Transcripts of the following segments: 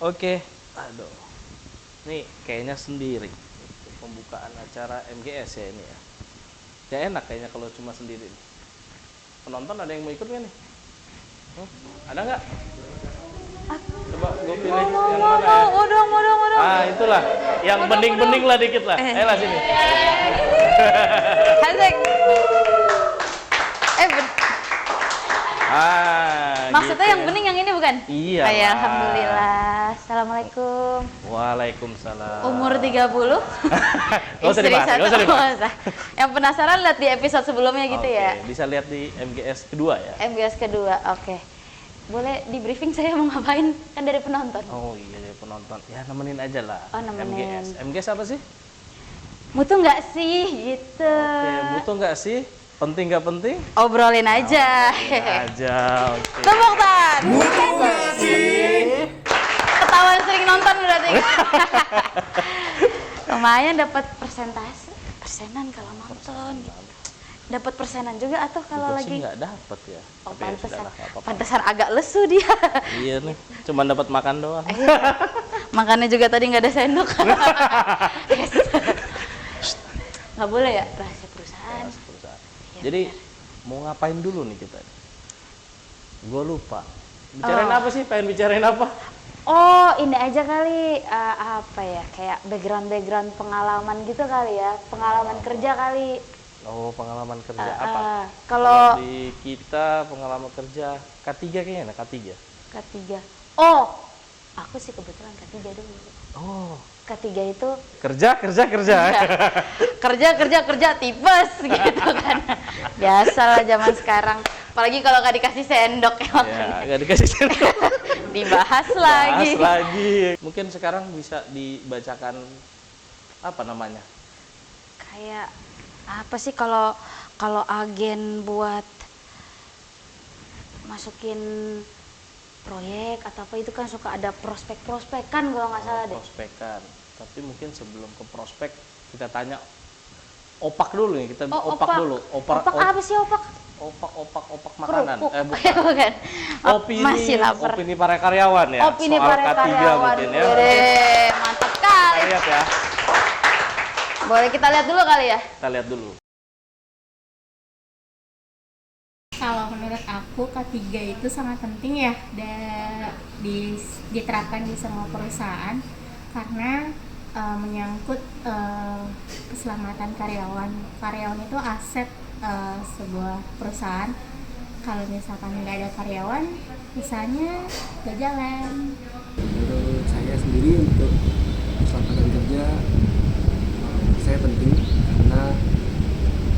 Oke, aduh, ini kayaknya sendiri pembukaan acara MGS ya ini ya. Ya enak kayaknya kalau cuma sendiri nih. Penonton ada yang mau ikut nggak nih? Ada nggak? Coba gue pilih yang mana ya? Mau. Ah itulah, yang bening-bening lah dikit lah. Ayolah sini. Hasek. Maksudnya gitu yang bening yang ini bukan? Iya. Ya, alhamdulillah. Assalamualaikum. Waalaikumsalam. Umur 30. Gak usah dibahas, gak usah dibahas. Yang penasaran lihat di episode sebelumnya gitu ya. Bisa lihat di MGS kedua ya. MGS kedua, oke. Boleh di briefing saya mau ngapain? Kan dari penonton. Oh iya dari penonton. Ya nemenin aja lah. Oh, nemenin. MGS apa sih? Mutu nggak sih gitu. Oke, mutu nggak sih? Penting nggak penting? Obrolin aja. Oke. Tepuk tangan. Mutu nggak sih? Ketahuan sering nonton berarti. Lumayan dapat persenan kalau nonton. Dapat persenan juga atau kalau Juga lagi sih nggak dapat ya. Oh, Tapi ya sudahlah, nggak apa-apa. pantesan agak lesu dia. Iya nih, cuma dapat makan doang. Makannya juga tadi nggak ada sendok. Nggak boleh ya rahasia perusahaan. Ya, jadi mau ngapain dulu nih kita? Gue lupa. Bicarain apa sih? Pengen bicarain apa? Oh, ini aja kali apa ya? Kayak background pengalaman gitu kali ya. Pengalaman kerja kali. Oh, pengalaman kerja apa? Kalau di kita pengalaman kerja K3 kayaknya, K3. K3. Oh, aku sih kebetulan K3 dulu. Oh, K3 itu kerja. kerja tipes gitu kan. Biasalah zaman sekarang. Apalagi kalau nggak dikasih sendok ya. Nggak dikasih sendok. Dibahas lagi. Mungkin sekarang bisa dibacakan apa namanya? Kayak apa sih kalau agen buat masukin proyek atau apa itu kan suka ada prospek-prospekan kalau nggak salah deh. Prospekan. Tapi mungkin sebelum ke prospek kita tanya opak dulu nih, kita opak dulu. Opak apa sih opak? Opak makanan. Bukan. Opini, opini para karyawan ya. Opini soal para K3 karyawan. mungkin ya. Mantap kali. Kita lihat ya. Boleh kita lihat dulu kali ya? Kita lihat dulu. Kalau menurut aku K3 itu sangat penting ya diterapkan di semua perusahaan karena menyangkut keselamatan karyawan. Karyawan itu aset sebuah perusahaan. Kalau misalkan nggak ada karyawan, misalnya nggak jalan. Menurut saya sendiri untuk keselamatan kerja saya penting karena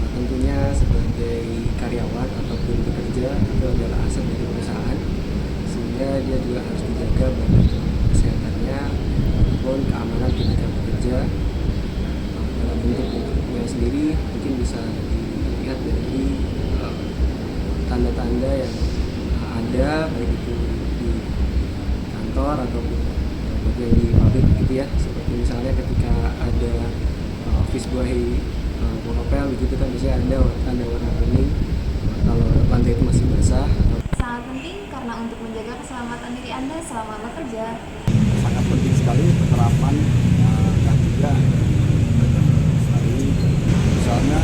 tentunya sebagai karyawan ataupun pekerja itu adalah aset dari perusahaan sehingga dia juga harus dijaga baik kesehatannya maupun keamanan ketika bekerja. Dalam bentuknya sendiri mungkin bisa dilihat dari tanda-tanda yang ada baik itu di kantor ataupun bagian di pabrik gitu ya, seperti misalnya ketika ada office boy monopel gitu kan biasanya ada tanda warna kuning kalau lantai itu masih basah. Sangat penting karena untuk menjaga keselamatan diri Anda selama bekerja. Sangat penting sekali penerapan K3 sekali. Misalnya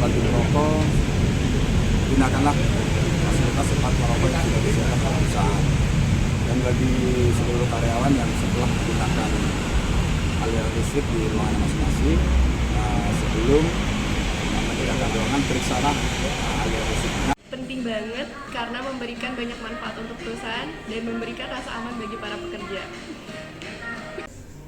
bagi merokok, gunakanlah fasilitas tempat merokok yang sudah disediakan oleh perusahaan. Dan bagi seluruh karyawan yang setelah menggunakan aliran listrik di ruangan masing-masing, sebelum meninggalkan ruangan periksalah aliran listriknya. Penting banget karena memberikan banyak manfaat untuk perusahaan dan memberikan rasa aman bagi para pekerja.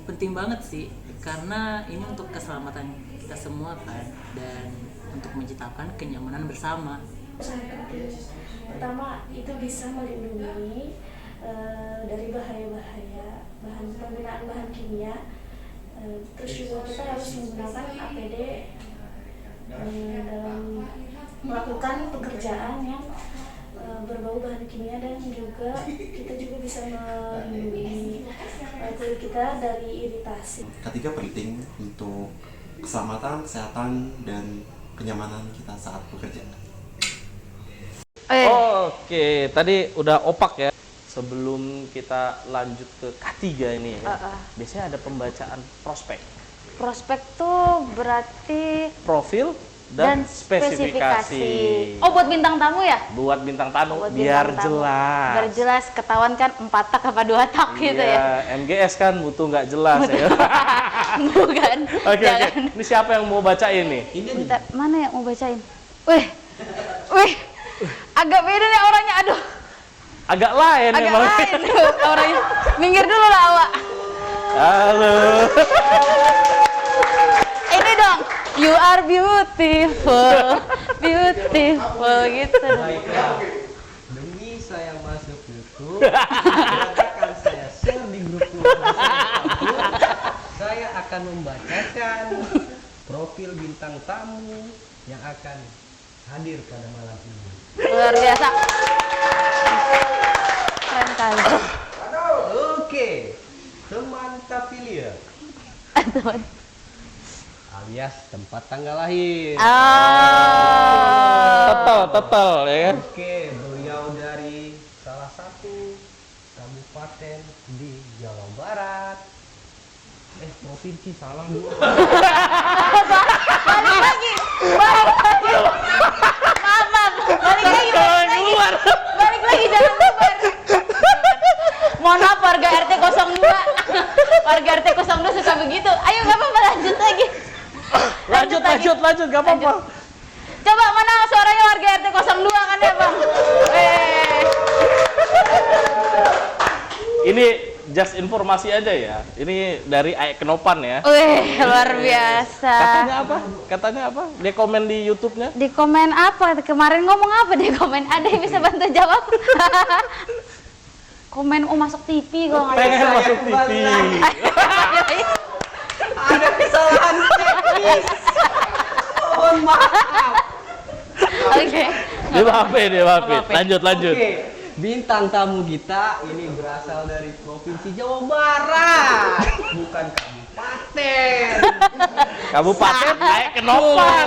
Penting banget sih karena ini untuk keselamatan kita semua kan dan untuk menciptakan kenyamanan bersama. Pertama itu bisa melindungi dari bahaya-bahaya penggunaan bahan kimia. Terus juga kita harus menggunakan APD dalam melakukan pekerjaan yang berbau bahan kimia dan juga kita juga bisa melindungi kulit kita dari iritasi. Ketiga penting untuk keselamatan, kesehatan, dan kenyamanan kita saat bekerja. Oke, tadi udah opak ya. sebelum kita lanjut ke K3 ini ya, biasanya ada pembacaan prospek. Prospek tuh berarti Profil dan spesifikasi. Oh, buat bintang tamu ya? Buat bintang tamu, Buat biar bintang tamu. jelas. Biar jelas, ketahuan kan 4 tak apa 2 tak gitu ya. MGS kan butuh nggak jelas ya. Bukan. Oke. Ini siapa yang mau bacain nih? Bentar, mana yang mau bacain? Wih, agak beda nih orangnya, aduh. Agak lain Agak emang. lain orangnya. Minggir dulu lah, Wak. Halo. Ini dong, you are beautiful, beautiful gitu. Baiklah, demi saya masuk YouTube, akan saya share di grup saya akan membacakan profil bintang tamu yang akan hadir pada malam ini. Luar biasa. Keren kali. Oke, teman Tapilia alias tempat tanggal lahir. Tetel ya kan? Oke, beliau dari salah satu kabupaten di Jawa Barat. Provinsi salah gua. Balik lagi. Maaf. Balik lagi. Balik lagi, jangan keluar. Mohon maaf warga RT 02. Warga RT 02 suka begitu. Ayo nggak apa-apa, lanjut lagi. Lanjut, gak apa-apa. Coba mana suaranya warga RT 02 kan ya, Bang? Ini just informasi aja ya. Ini dari Aek Kenopan ya. Wih, luar biasa. Katanya apa? Dia komen di YouTube-nya? Di komen apa? Kemarin ngomong apa di komen? Ada yang bisa bantu jawab? Komen masuk TV kalau nggak pengen masuk TV. Ada kesalahan teknis. Mohon maaf. Oke. Dimaafin. Lanjut. Oke, bintang tamu kita ini berasal dari Provinsi Jawa Barat, bukan kabupaten. Kabupaten Aek Kenopan.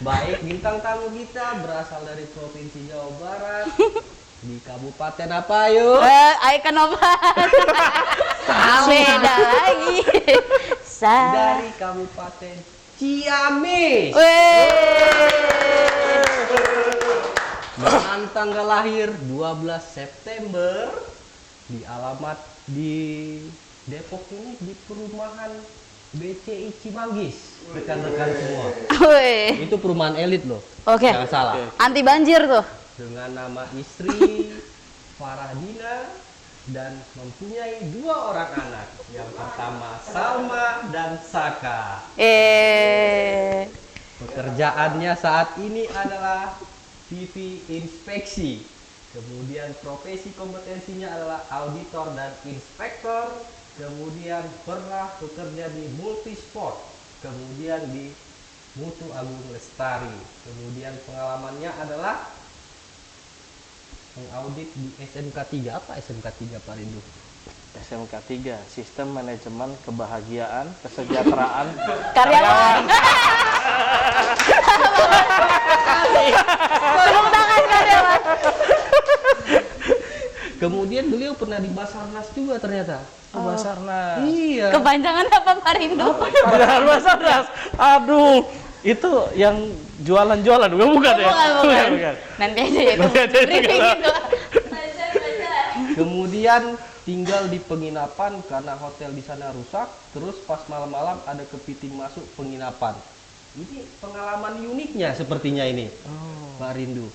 Baik, bintang tamu kita berasal dari Provinsi Jawa Barat. Di kabupaten apa yuk? Aek Kenopan. Beda lagi. Dari kabupaten Ciamis. Dengan tanggal lahir 12 September di alamat di Depok ini di perumahan BCI Cimanggis. Rekan-rekan semua. Itu perumahan elit loh. Oke. Jangan salah. Anti banjir tuh. Dengan nama istri Faradina dan mempunyai 2 orang anak. Yang pertama Salma dan Saka. Pekerjaannya saat ini adalah TV inspeksi. Kemudian profesi kompetensinya adalah auditor dan inspektor. Kemudian pernah bekerja di Multisport. Kemudian di Mutu Agung Lestari. Kemudian pengalamannya adalah mengaudit di SMK 3. Apa SMK 3 Pak Rindu? SMK 3, Sistem Manajemen Kebahagiaan Kesejahteraan Karyawan. Tepuk tangan karyawan. Kemudian beliau pernah di Basarnas juga ternyata. Basarnas. Iya. Kepanjangan apa Pak Rindu? Basarnas. Aduh, itu yang jualan-jualan bukan ya? Bukan. Nanti aja ya. Kemudian tinggal di penginapan karena hotel di sana rusak. Terus pas malam-malam ada kepiting masuk penginapan. Ini pengalaman uniknya sepertinya ini, Pak Rindu.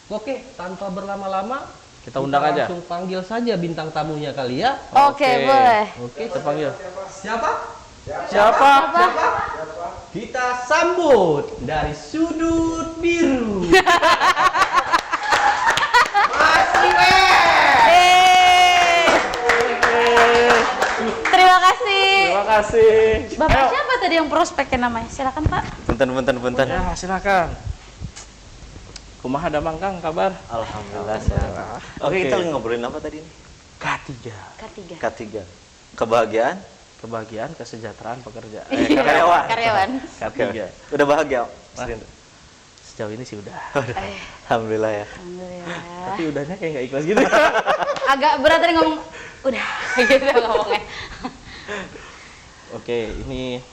Oke, tanpa berlama-lama kita undang aja. Langsung panggil saja bintang tamunya kali ya. Oke, boleh. Oke, kita panggil. Siapa? Kita sambut dari sudut biru. Mas Iwer. Terima kasih. Terima kasih. Bapak siapa tadi yang prospeknya namanya? Silakan Pak. Punten. Ya, silakan. Kumaha ada mangkang kabar? Alhamdulillah sehat. Oke, kita lagi ngobrolin apa tadi nih? K3. Kebahagiaan, kesejahteraan pekerja. karyawan. Karyawan. K3. Udah bahagia, Mas Rindu? Sejauh ini sih udah. Alhamdulillah. Alhamdulillah ya. Tapi udahnya kayak nggak ikhlas gitu. Agak berat tadi ngomong udah gitu ngomongnya. Oke, ini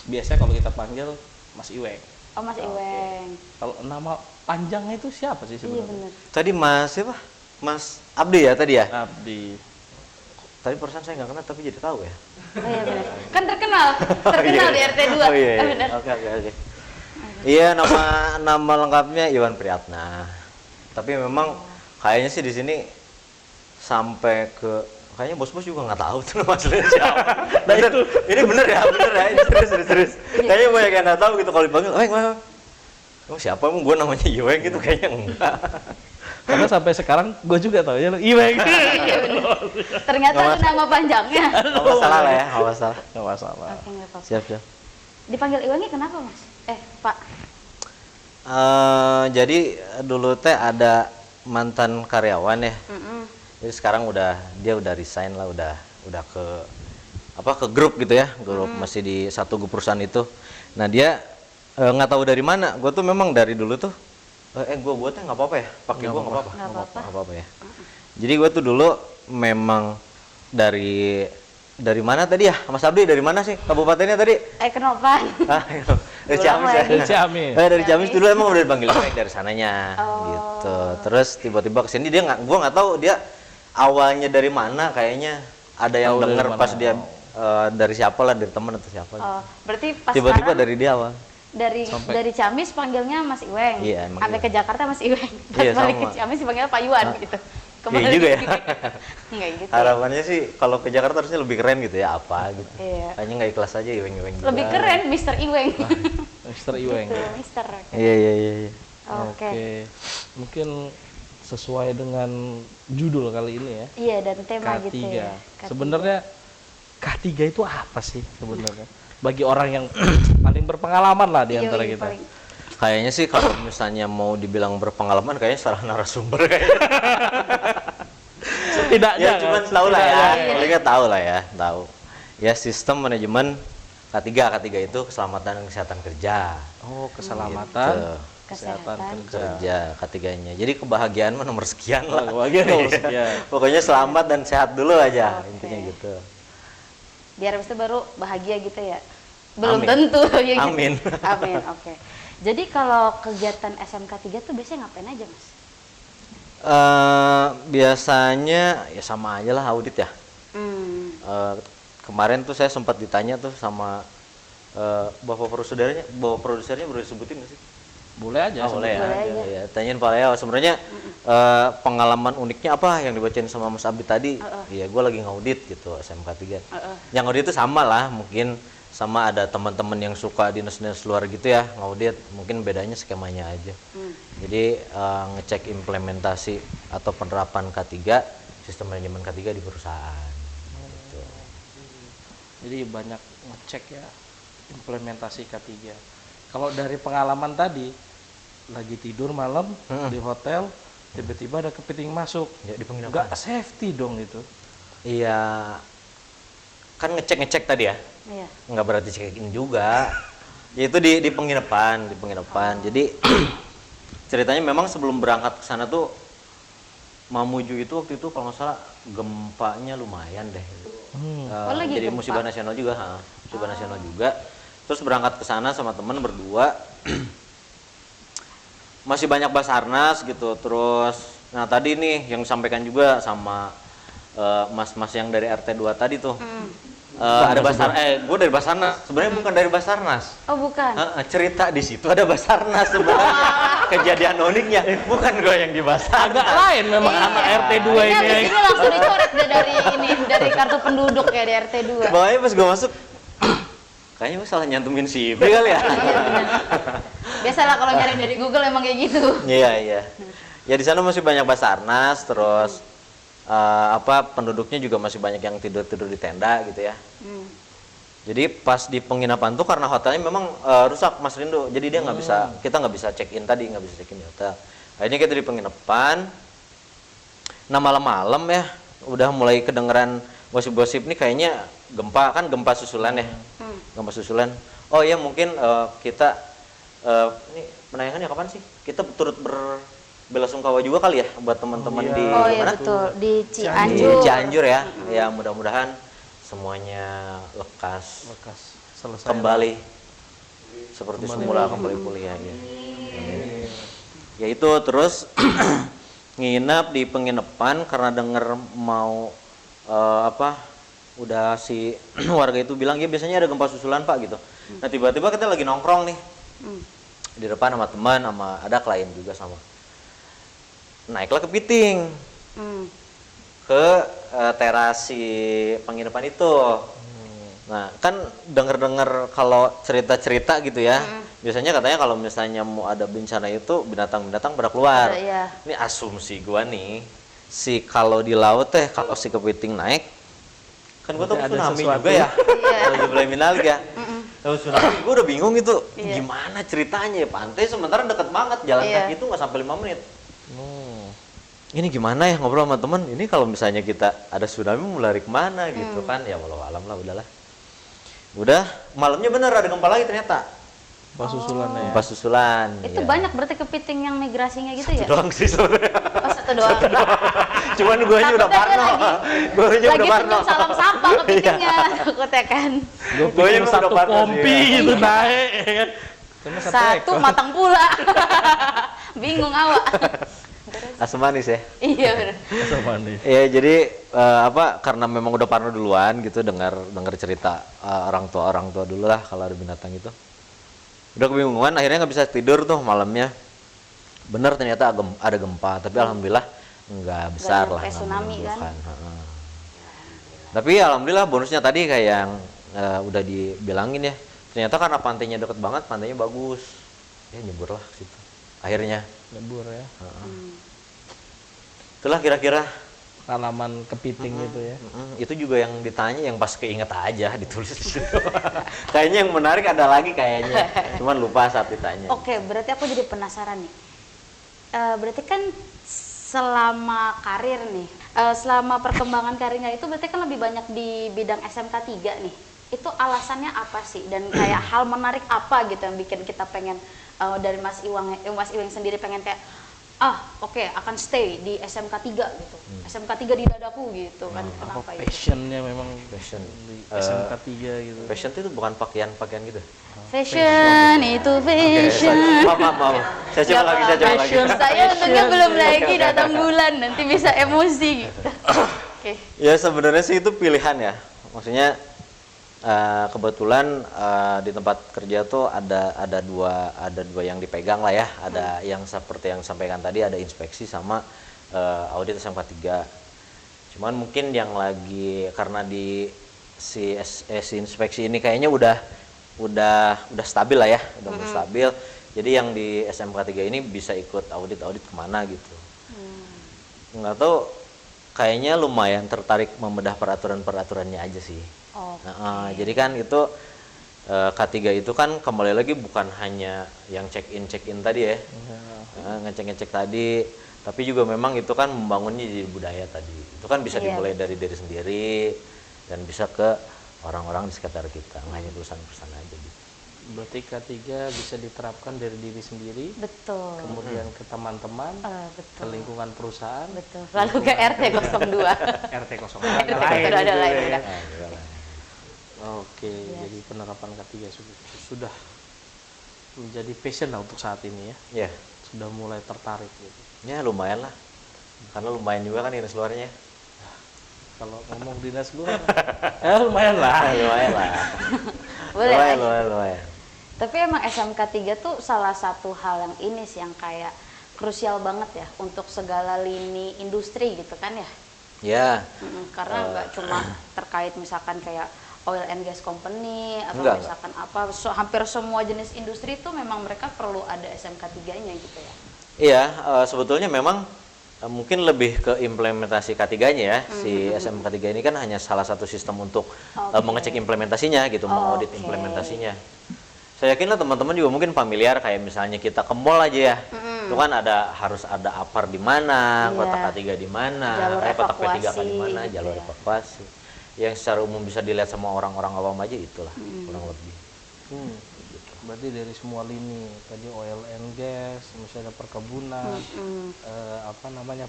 biasanya kalau kita panggil Mas Iweng. Oh, Mas Iweng. Kalau nama panjangnya itu siapa sih Iya sebenarnya? benar. Tadi Mas siapa? Mas Abdi ya tadi ya? Abdi. Tadi perasaan saya nggak kenal tapi jadi tahu ya. Oh iya benar. Kan terkenal di RT 2. Oh iya. Oh, benar. Oke. Iya, nama lengkapnya Iwan Priyatna. Tapi memang kayaknya sih di sini sampai ke kayaknya bos-bos juga nggak tahu tuh nama aslinya siapa. Nah itu ini bener ya, ini serius. Kayaknya banyak yang nggak tahu gitu kalau dipanggil, oh siapa emang gue namanya Iweng gitu, kayaknya enggak. Karena sampai sekarang gue juga tahu ya Iweng. Ternyata itu nama panjangnya. Nggak masalah lah ya, nggak masalah. Nggak masalah. Oke, nggak apa-apa. Siap. Dipanggil Iwengnya kenapa, Mas? Pak. Jadi dulu teh ada mantan karyawan ya. Jadi sekarang dia udah resign lah, udah ke grup gitu ya, grup masih di satu grup perusahaan itu. Nah dia nggak tahu dari mana. Gue tuh memang dari dulu tuh, gue teh nggak apa-apa ya, pakai gue nggak apa-apa ya. Jadi gue tuh dulu memang dari mana tadi ya, Mas Abdi dari mana sih kabupatennya tadi? Kenopan. Dari Ciamis ya. Dari Ciamis. Dari Ciamis dulu emang udah dipanggil Iweng dari sananya, gitu. Terus tiba-tiba kesini gue nggak tahu dia awalnya dari mana, kayaknya ada yang denger pas dia dari siapa lah, dari teman atau siapa. Berarti pas tiba-tiba dari dia awal. Dari Ciamis panggilnya Mas Iweng. Iya, sampai ke Jakarta Mas Iweng. Pas Iya, balik sama. ke Ciamis dipanggil Pak Iwan gitu. Iya juga ya. Enggak gitu. Harapannya sih kalau ke Jakarta harusnya lebih keren gitu ya, apa gitu. Iya. Kayaknya nggak ikhlas aja Iweng juga. Lebih keren Mr. Iweng. Mr. Iweng. Gitu, Mister. Iya. Oke. Mungkin sesuai dengan judul kali ini ya. Iya, dan tema K3. gitu ya. Sebenarnya K3 itu apa sih sebenarnya? Bagi orang yang paling berpengalaman lah di antara kita. Kayaknya sih kalau misalnya mau dibilang berpengalaman kayaknya salah narasumber kayaknya. Setidaknya ya cuman tahu lah ya, paling tahu lah ya, tahu. Ya sistem manajemen K3 itu keselamatan dan kesehatan kerja. Oh, keselamatan. Gitu. Kesehatan kerja K3-nya. Jadi kebahagiaan nomor sekian lah. Kebahagiaan nomor sekian. Pokoknya selamat dan sehat dulu aja, intinya gitu. Biar habis itu baru bahagia gitu ya. Belum tentu ya. Amin. Amin, oke. Jadi kalau kegiatan SMK 3 tuh biasanya ngapain aja, Mas? Biasanya ya sama aja lah audit ya. Kemarin tuh saya sempat ditanya tuh sama bapak produsernya boleh disebutin nggak sih? Boleh aja. Boleh ya. Ya. Tanyain Pak Leo sebenarnya pengalaman uniknya apa yang dibacain sama Mas Abdi tadi? Iya, gue lagi ngaudit gitu SMK 3. Yang audit itu sama lah, mungkin sama ada teman-teman yang suka dinas-dinas luar gitu ya ngaudit, mungkin bedanya skemanya aja. Jadi ngecek implementasi atau penerapan K3, sistem manajemen K3 di perusahaan. Gitu. Jadi banyak ngecek ya implementasi K3. Kalau dari pengalaman tadi, lagi tidur malam di hotel, tiba-tiba ada kepiting masuk. Ya, di penginapan. Nggak safety dong itu. Iya, kan ngecek tadi ya. Iya. Nggak berarti check-in juga. Ya itu di penginapan. Jadi ceritanya memang sebelum berangkat ke sana tuh Mamuju itu waktu itu kalau nggak salah gempanya lumayan deh. Jadi gempa? musibah nasional juga, musibah nasional juga. Terus berangkat ke sana sama temen berdua. Masih banyak Basarnas gitu. Terus nah tadi nih yang disampaikan juga sama mas-mas yang dari RT 2 tadi tuh. Ada gue dari Basarnas. Sebenarnya bukan dari Basarnas. Oh, bukan. Cerita di situ ada Basarnas sebenarnya. Kejadian uniknya bukan gue yang di Basarnas. Agak lain memang anak RT 2 ini. Ini langsung dicoret deh dari kartu penduduk ya di RT 2. Makanya pas gue masuk kayaknya gue salah nyantumin CV kali ya. Biasalah kalau nyari dari Google emang kayak gitu. Iya. Ya di sana masih banyak Basarnas, terus penduduknya juga masih banyak yang tidur di tenda gitu ya. Jadi pas di penginapan tuh karena hotelnya memang rusak Mas Rindo, jadi dia kita nggak bisa check in tadi, nggak bisa check in di hotel. Akhirnya kita di penginapan. Nah malam-malam ya udah mulai kedengeran gosip-gosip nih kayaknya gempa susulan ya. Gempa susulan. Oh ya mungkin kita ini penayangannya kapan sih? Kita turut berbelasungkawa juga kali ya buat teman-teman di Oh iya mana? betul, di Di Cianjur. Cianjur ya. Ya mudah-mudahan semuanya lekas selesai kembali seperti Kembali semula, lagi. kembali pulih ya. Ya itu terus nginep di penginapan karena denger mau udah si warga itu bilang ya biasanya ada gempa susulan Pak gitu. Nah tiba-tiba kita lagi nongkrong nih di depan sama teman, sama ada klien juga sama. Naiklah ke piting ke teras si penginapan itu. Nah kan denger-denger kalau cerita-cerita gitu ya, biasanya katanya kalau misalnya mau ada bencana itu binatang-binatang pada keluar. Iya. Ini asumsi gua nih, si kalau di laut kalau si kepiting naik, kan gua tahu Nanti ada tsunami sesuatu. juga ya, lagi mulai minalik ya. Tahu tsunami, gua udah bingung itu, Iya. gimana ceritanya ya, pantai sementara deket banget, jalan Iya. kaki itu nggak sampai 5 menit. Ini gimana ya ngobrol sama teman, ini kalau misalnya kita ada tsunami mau lari kemana gitu kan, ya walau alam lah udahlah. Udah malamnya bener ada gempa lagi ternyata. Gempa susulan ya. Gempa susulan. Itu iya. banyak berarti kepiting yang migrasinya gitu ya? Doang sih sebenarnya. Oh, satu doang. Cuman gue aja udah Takutnya parno. Gue aja Lagi udah parno. senyum salam sapa kepitingnya, takutnya kan. Gue Gua aja pikir udah satu parno sih, kompi ya. itu naik ya kan. Cuma Satu matang pula. Bingung awak. Asam manis ya. Iya bener. Asam manis. Ya jadi karena memang udah parno duluan gitu dengar cerita orang tua dulu lah kalau ada binatang itu. Udah kebingungan akhirnya nggak bisa tidur tuh malamnya. Bener ternyata ada gempa tapi alhamdulillah nggak besar lah. Kayak nggak tsunami kan. menimbulkan. Heeh. Tapi alhamdulillah bonusnya tadi kayak yang udah dibilangin ya. Ternyata karena pantainya deket banget, pantainya bagus. Ya nyebur lah ke situ. Akhirnya. Nyebur ya. Itulah kira-kira Pengalaman kepiting itu ya. itu juga yang ditanya yang pas keinget aja ditulis di situ. Kayaknya yang menarik ada lagi kayaknya. Cuman lupa saat ditanya. Oke, berarti aku jadi penasaran nih. Berarti kan selama karir nih, selama perkembangan karirnya itu berarti kan lebih banyak di bidang SMK 3 nih. Itu alasannya apa sih? Dan kayak hal menarik apa gitu yang bikin kita pengen dari Mas Iwang sendiri pengen kayak oke, akan stay di SMK 3 gitu. SMK 3 di dadaku gitu kan. Kenapa itu? Passionnya memang Passion. di SMK 3 gitu. Fashion itu bukan pakaian gitu. Fashion itu fashion. Maaf. Saya coba lagi. Saya untungnya belum lagi datang bulan, nanti bisa emosi gitu. Oke. Ya sebenarnya sih itu pilihan ya. Maksudnya kebetulan di tempat kerja tuh ada dua yang dipegang lah ya. Ada yang seperti yang sampaikan tadi ada inspeksi sama audit SMK 3. Cuman mungkin yang lagi karena di si inspeksi ini kayaknya udah stabil lah ya, udah stabil. Jadi yang di SMK 3 ini bisa ikut audit kemana gitu. Nggak tahu, kayaknya lumayan tertarik membedah peraturannya aja sih. Jadi kan itu K3 itu kan kembali lagi bukan hanya yang check in tadi ya, ngecek tadi, tapi juga memang itu kan membangunnya jadi budaya tadi. Itu kan bisa dimulai dari diri sendiri dan bisa ke orang-orang di sekitar kita, nggak hanya perusahaan-perusahaan aja gitu. Berarti K3 bisa diterapkan dari diri sendiri. Betul. Kemudian ke teman-teman, ke lingkungan perusahaan. Betul. Lalu ke RT 02. RT 02. Ada lain. Oke, jadi penerapan K3 sudah menjadi passion lah untuk saat ini ya. Ya. Sudah mulai tertarik gitu. Ya lumayan lah, karena lumayan juga kan dinas luarnya. Kalau ngomong dinas luar, ya lumayan lah. Lumayan lah. Lumayan. Tapi emang SMK 3 tuh salah satu hal yang ini sih yang kayak krusial banget ya untuk segala lini industri gitu kan ya. Ya. Karena nggak cuma terkait misalkan kayak oil and gas company atau misalkan apa, hampir semua jenis industri itu memang mereka perlu ada SMK 3-nya gitu ya. Iya, sebetulnya memang mungkin lebih ke implementasi K3-nya ya. Si SMK 3 ini kan hanya salah satu sistem untuk mengecek implementasinya gitu, mengaudit implementasinya. Saya yakin lah teman-teman juga mungkin familiar kayak misalnya kita ke mall aja ya. Itu kan harus ada APAR di mana, kotak K3 di mana, kotak P3K di mana, jalur evakuasi. Yang secara umum bisa dilihat sama orang-orang awam aja itulah kurang lebih. Berarti dari semua lini, tadi oil and gas, misalnya perkebunan,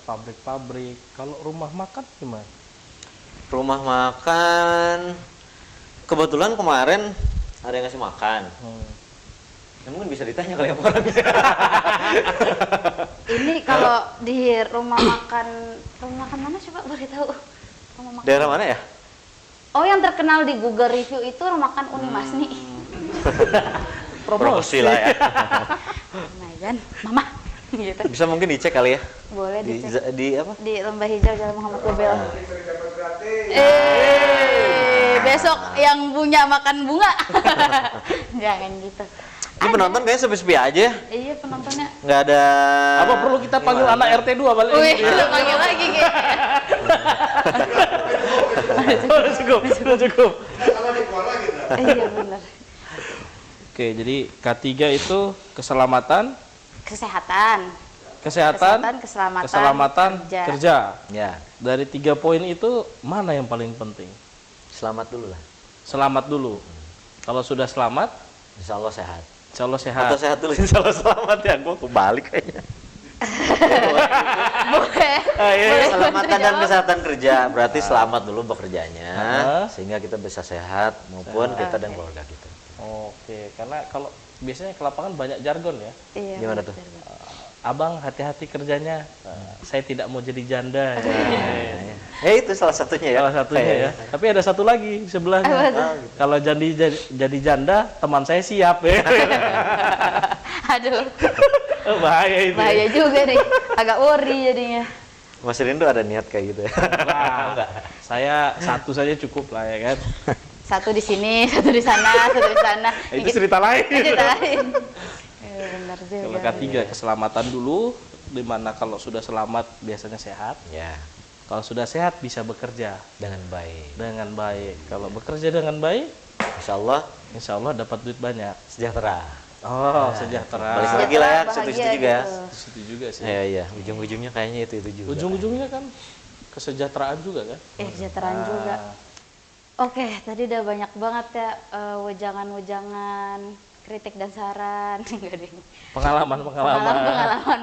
pabrik-pabrik. Kalau rumah makan gimana? Rumah makan kebetulan kemarin ada yang ngasih makan. Ya, mungkin bisa ditanya kali ya orang. Ini kalau di rumah makan mana coba boleh tahu? Rumah makan. Daerah mana ya? Oh, yang terkenal di Google review itu rumah makan Uni Masni. Promosi lah ya. Lumayan, Mama. Gitu. Bisa mungkin dicek kali ya. Boleh dicek. Di apa? Di Lembah Hijau Jalan Muhammad Gobel. Besok yang punya makan bunga. Jangan gitu. Ini penonton kayaknya sepi-sepi aja. Iya, penontonnya. Nggak ada. Apa perlu kita panggil anak RT 2 balik? Wih, kita panggil lagi Cukup. Iya benar. Oke, jadi K3 itu keselamatan, Kesehatan, keselamatan kerja. Ya. Dari 3 poin itu mana yang paling penting? Selamat dulu lah. Selamat dulu. Kalau sudah selamat, Insya Allah sehat. Insya Allah sehat. Atau sehat dulu Insya Allah selamat ya. Gue kebalik kayaknya. Boleh. Keselamatan dan kesehatan kerja berarti selamat dulu bekerjanya sehingga kita bisa sehat maupun kita dan keluarga kita. Oke, karena kalau biasanya ke lapangan banyak jargon ya. Iya. Gimana tuh? Abang hati-hati kerjanya. Saya tidak mau jadi janda. Ya itu salah satunya ya. Salah satunya ya. Tapi ada satu lagi di sebelahnya. Gitu. Kalau jadi janda, teman saya siap ya. Aduh. Bahaya itu. Bahaya juga nih. Agak worry jadinya. Mas Rindu ada niat kayak gitu ya? Enggak. Saya satu saja cukup lah ya kan. Satu di sini, satu di sana, satu di sana. Itu cerita lain. Cerita lain. Benar juga. Kalau K3 keselamatan dulu, dimana kalau sudah selamat biasanya sehat. Ya. Kalau sudah sehat bisa bekerja Dengan baik. dengan baik. Kalau bekerja dengan baik, Insya Allah dapat duit banyak. sejahtera. Oh, sejahtera. Balik lagi lah ya, Bahagia situ juga. gitu. Situ juga sih. Iya, ujung-ujungnya kayaknya itu juga. Ujung-ujungnya kan kesejahteraan juga kan? Kesejahteraan juga. Oke, tadi udah banyak banget ya wejangan-wejangan, kritik dan saran. Pengalaman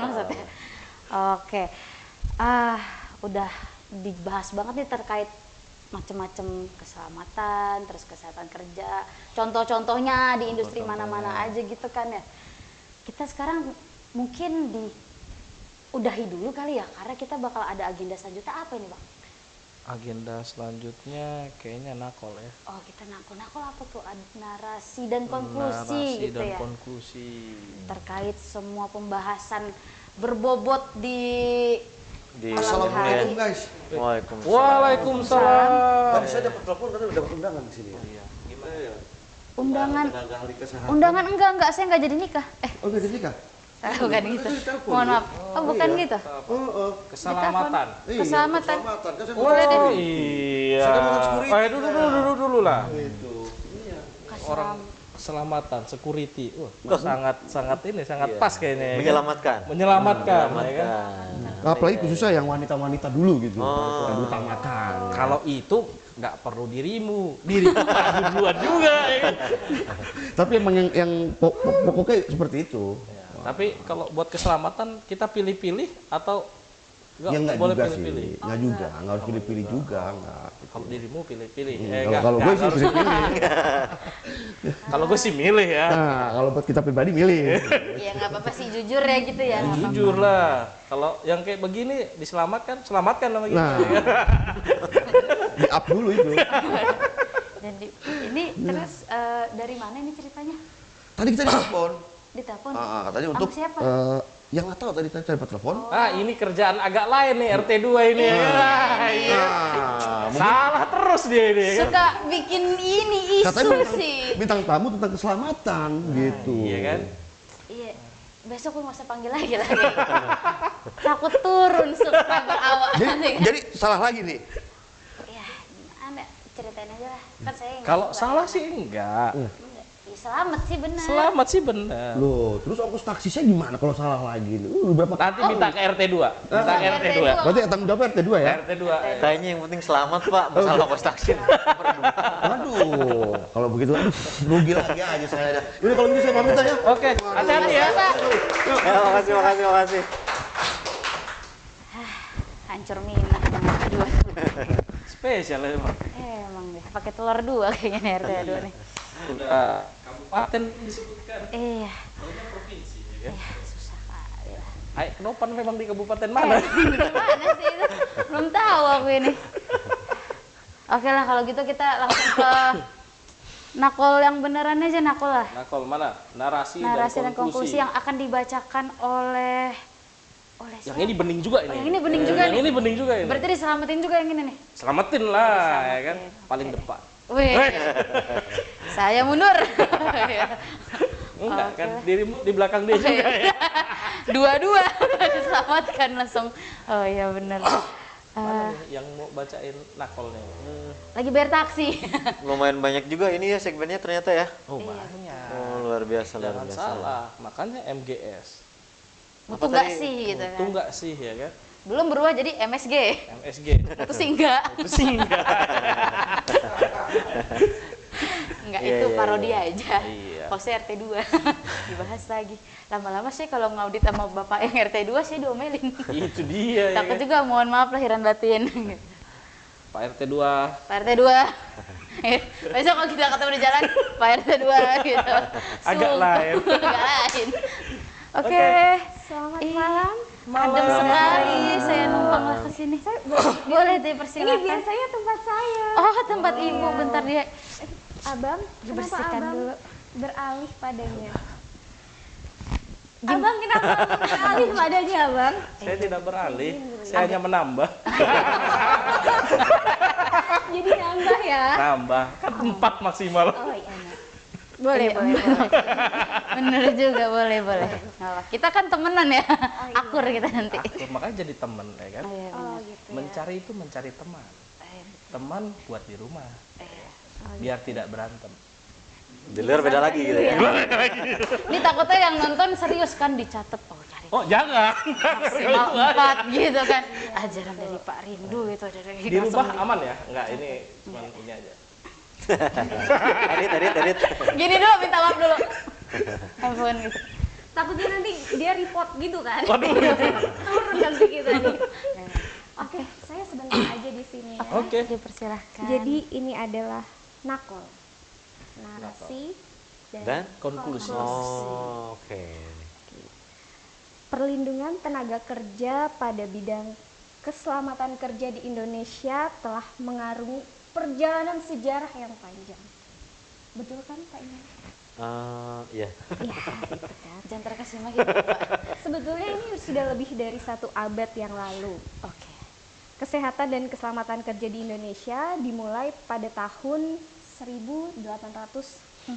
Maksudnya. Oke. Udah dibahas banget nih terkait macam-macam keselamatan, terus kesehatan kerja. Contoh-contohnya di industri mana-mana aja gitu kan ya. Kita sekarang mungkin udahi dulu kali ya, karena kita bakal ada agenda selanjutnya apa ini, Bang? Agenda selanjutnya kayaknya nakol ya. Oh, kita nakol apa tuh? Narasi dan konklusi gitu ya. Konklusi. Terkait semua pembahasan berbobot di Assalamualaikum guys. Waalaikumsalam. Tadi saya dapat telepon katanya dapat undangan di sini. Iya. Gimana ya? Undangan enggak, saya enggak jadi nikah. Oh, enggak jadi nikah? Bukan gitu. Mohon maaf. Oh, bukan gitu. Keselamatan. Keselamatan. Boleh deh. Iya. Dulu lah. Orang keselamatan, security. Sangat pas kayaknya. Menyelamatkan. Ya kan? Apalagi khususnya yang wanita-wanita dulu gitu. Yang utamakan. Kalau itu nggak perlu dirimu, diri kita duluan juga. Ya kan? Tapi emang yang pokoknya seperti itu. Tapi kalau buat keselamatan kita pilih-pilih atau nggak boleh juga pilih-pilih? sih, nggak juga, nggak harus pilih-pilih juga, nggak. Kalau dirimu pilih-pilih, Kalau gue sih pilih-pilih. Kalau gue sih milih ya. Nah, kalau buat kita pribadi milih. Ya nggak apa-apa sih, jujur ya gitu ya. Jujur lah. Kalau yang kayak begini diselamatkan, selamatkan sama gitu. Nah, di up dulu itu. Jadi ini terus dari mana ini ceritanya? Tadi kita ditelepon. Ditelepon? Katanya untuk siapa? Yang nggak tahu tadi saya dapat telepon. Ini kerjaan agak lain nih RT 2 ini. Salah terus dia ini. Suka bikin ini isu sih. Bintang tamu tentang keselamatan gitu. Iya kan? Iya. Besok gue nggak usah panggil lagi. Takut turun subscriber awal. Jadi salah lagi nih. Ya, Anda ceritain aja lah. Kan saya Kalau salah sih enggak. Selamat sih benar. Selamat sih benar. Loh, terus ongkos taksisnya gimana kalau salah lagi? Berapa Nanti minta ke RT 2. Minta ke RT 2. Berarti tanggung jawab RT 2 ya? RT 2. Kayaknya yang penting selamat Pak, masalah ongkos taksi. Aduh, kalau begitu aduh, rugi lagi aja saya. Ini kalau gitu saya pamit ya. Oke, hati-hati ya. Ya, makasih. Hancur minah dengan kedua. Spesial ya, Bang. Emang deh, pakai telur 2 kayaknya nih RT 2 nih. Udah kabupaten disebutkan. Iya. Provinsi ya. Susah kali lah. Ayo, Nopan memang di kabupaten mana? Gimana sih itu? Belum tahu aku ini. Oke lah kalau gitu kita langsung ke nakol yang beneran aja, nakol lah. Nakol mana? Narasi dan konklusi yang akan dibacakan oleh yang ini bening juga ini. yang ini bening juga nih. Yang ini bening juga ini. Berarti diselamatin juga yang ini nih. Selamatin lah, ya kan? Paling depan. Wih. Saya mundur. Enggak kan, dirimu di belakang dia juga ya. Dua-dua diselamatkan langsung. Oh iya benar. Mana nih yang mau bacain nakolnya? Lagi bayar taksi. Lumayan banyak juga ini ya segmennya ternyata ya. Oh banyak. Oh luar biasa. Jangan salah, makanya MGS. Butuh nggak sih gitu kan? Butuh nggak sih ya kan? Belum berubah jadi MSG. MSG. Itu sih enggak. Itu sih enggak. Enggak, itu parodi aja. Iya. Hostnya RT 2 dibahas lagi. Lama-lama sih kalau ngaudit sama bapak yang RT 2 sih diomelin. Itu dia. Takut ya, juga mohon maaf lahiran batin. Pak RT 2. Pak RT 2. Besok kalau kita ketemu di jalan, Pak RT 2 gitu. Agak lain. Agak lain. Oke. Selamat malam. Adem sekali, saya numpanglah ke sini. Boleh dipersilakan. Ini biasanya tempat saya. Oh, tempat ibu. Bentar dia. Abang, kenapa Dibersihkan abang dulu. beralih padanya? Abang kenapa beralih padanya, abang? Saya tidak beralih, saya hanya menambah. Jadi nambah ya? Nambah, kan 4 maksimal. Oh iya. Boleh. Bener juga, boleh. Nggak apa. Kita kan temenan ya, akur kita nanti. Akur, makanya jadi teman ya kan. Oh, iya, benar. gitu ya. Mencari itu mencari teman. Teman buat di rumah. Biar tidak berantem. Di luar beda lagi gitu ya. Ini takutnya yang nonton serius kan dicatat. Oh, cari Oh jangan. maksimal 4 gitu kan. Ajaran dari Pak Rindu gitu. Di rumah aman ya? Enggak, ini cuma ini aja. Edit. Gini dulu, minta maaf dulu. Ampun gitu. Takutnya nanti dia report gitu kan? Waduh. Turun nanti kita nih. Oke, saya sebentar aja di sini ya. Oke. Dipersilahkan. Jadi ini adalah nakol, narasi Dan Konklusi. oh, oke. Perlindungan tenaga kerja pada bidang keselamatan kerja di Indonesia telah mengarungi perjalanan sejarah yang panjang. Betul kan Pak Iman? Iya. Iya, gitu kan. Jangan terkesima gitu, Pak. Sebetulnya ini sudah lebih dari 1 abad yang lalu. Oke. Kesehatan dan keselamatan kerja di Indonesia dimulai pada tahun 1847.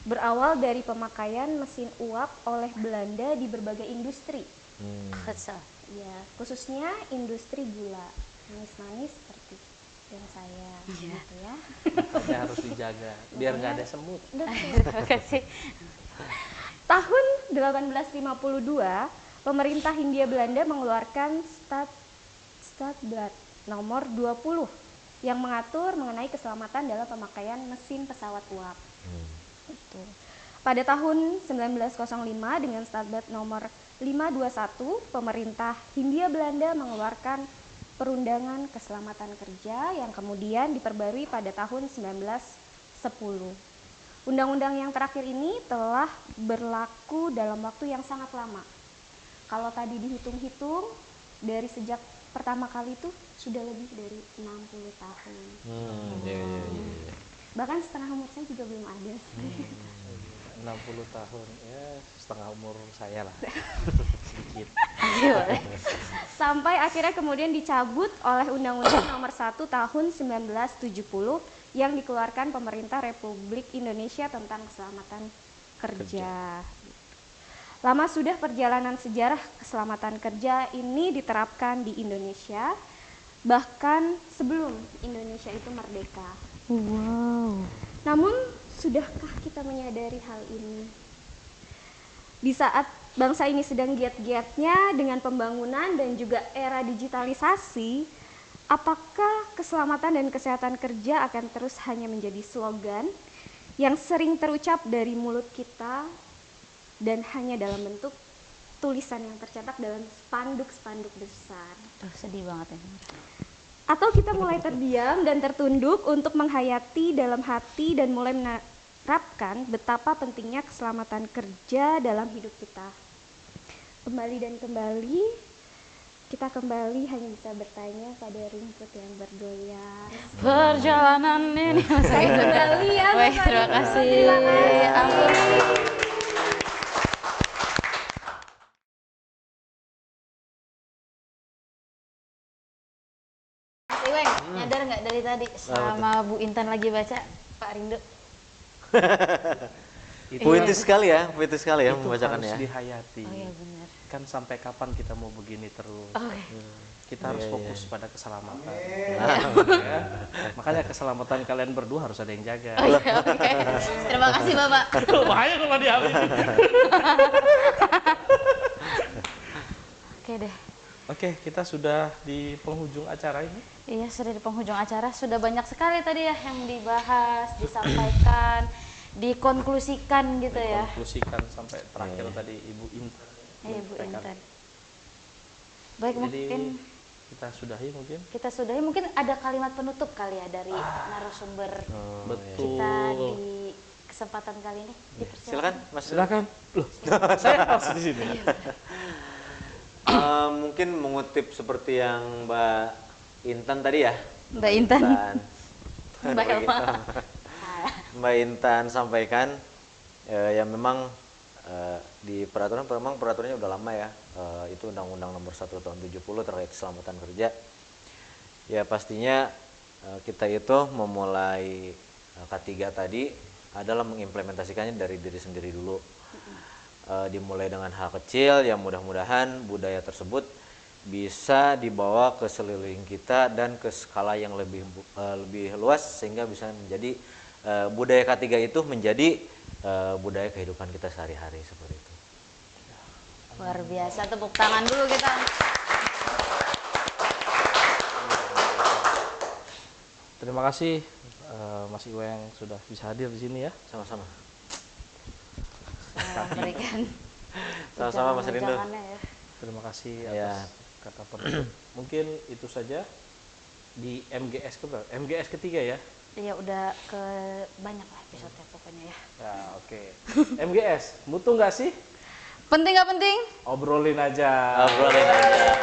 Berawal dari pemakaian mesin uap oleh Belanda di berbagai industri. Kesel. Ya, khususnya industri gula. Manis-manis seperti yang saya gitu ya. Makanya harus dijaga biar nggak ada semut. Terima kasih. Tahun 1852, pemerintah Hindia Belanda mengeluarkan Stadblad nomor 20 yang mengatur mengenai keselamatan dalam pemakaian mesin pesawat uap. Itu. Pada tahun 1905 dengan Stadblad nomor 521, pemerintah Hindia Belanda mengeluarkan Perundangan Keselamatan Kerja yang kemudian diperbarui pada tahun 1910. Undang-undang yang terakhir ini telah berlaku dalam waktu yang sangat lama. Kalau tadi dihitung-hitung dari sejak pertama kali itu sudah lebih dari 60 tahun. Bahkan setengah umur saya juga belum ada. 60 tahun, ya setengah umur saya lah. Sedikit. Sampai akhirnya kemudian dicabut oleh Undang-Undang Nomor 1 Tahun 1970 yang dikeluarkan Pemerintah Republik Indonesia tentang Keselamatan Kerja. Lama sudah perjalanan sejarah keselamatan kerja ini diterapkan di Indonesia, bahkan sebelum Indonesia itu merdeka. Wow. Namun, sudahkah kita menyadari hal ini? Di saat bangsa ini sedang giat-giatnya dengan pembangunan dan juga era digitalisasi, apakah keselamatan dan kesehatan kerja akan terus hanya menjadi slogan yang sering terucap dari mulut kita dan hanya dalam bentuk tulisan yang tercetak dalam spanduk-spanduk besar? Sedih banget ya. Atau kita mulai terdiam dan tertunduk untuk menghayati dalam hati dan mulai menerapkan betapa pentingnya keselamatan kerja dalam hidup kita. Kembali dan kembali, kita kembali hanya bisa bertanya pada rumput yang bergoyang. Perjalanan ini Saya kembali ya. Baik, terima kasih. Ampun. Mas Iweng, nyadar nggak dari tadi sama Bu Intan lagi baca Pak Rindu? Puitis sekali ya Itu membacakannya. harus dihayati. Oh iya benar. Kan sampai kapan kita mau begini terus? Kita harus fokus pada keselamatan. Ya. Makanya keselamatan kalian berdua harus ada yang jaga. Oh, iya, oke. Terima kasih Bapak. Bahaya kalau diambil. Oke deh. Oke, kita sudah di penghujung acara ini. Iya, sudah di penghujung acara. Sudah banyak sekali tadi ya yang dibahas, disampaikan, dikonklusikan gitu ya. Dikonklusikan sampai terakhir tadi Ibu Intan. Iya, Bu Intan. Baik, Jadi mungkin kita sudahi mungkin. kita sudahi. Mungkin ada kalimat penutup kali ya dari narasumber Betul. kita di kesempatan kali ini. Silakan, Mas. Silakan. Loh, saya harus di sini. Mungkin mengutip seperti yang Mbak Intan tadi ya. Mbak Intan. Mbak Helma. Mbak Intan sampaikan ya memang di peraturan memang peraturannya udah lama ya. Itu Undang-Undang Nomor 1 Tahun 70 terkait keselamatan kerja. Ya pastinya kita itu memulai K3 tadi adalah mengimplementasikannya dari diri sendiri dulu. Dimulai dengan hal kecil yang mudah-mudahan budaya tersebut bisa dibawa ke sekeliling kita dan ke skala yang lebih luas sehingga bisa menjadi budaya K3 itu menjadi budaya kehidupan kita sehari-hari seperti itu. Luar biasa, tepuk tangan dulu kita. Terima kasih Mas Iweng sudah bisa hadir di sini ya. Sama-sama. Memberikan Sama-sama Mas Rindu. ya. Terima kasih atas kata penutup. Mungkin itu saja di MGS keberapa? MGS ketiga ya? Iya, udah ke banyak lah episode pokoknya ya. Ya oke. MGS, mutu nggak sih? Penting nggak penting? Obrolin aja. Obrolin aja.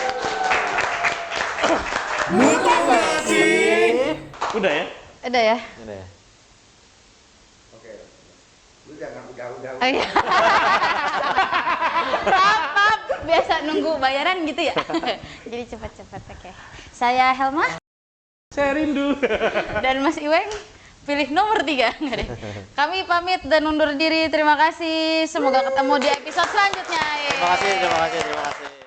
Mutu nggak sih? Udah ya? Udah ya? Udah ya. Lu jangan udah. Oh, iya. Maaf, biasa nunggu bayaran gitu ya. Jadi cepat-cepat, oke. Saya Helma. Saya Rindu. Dan Mas Iweng pilih nomor 3. Nggak deh. Kami pamit dan undur diri. Terima kasih. Semoga ketemu di episode selanjutnya. Terima kasih.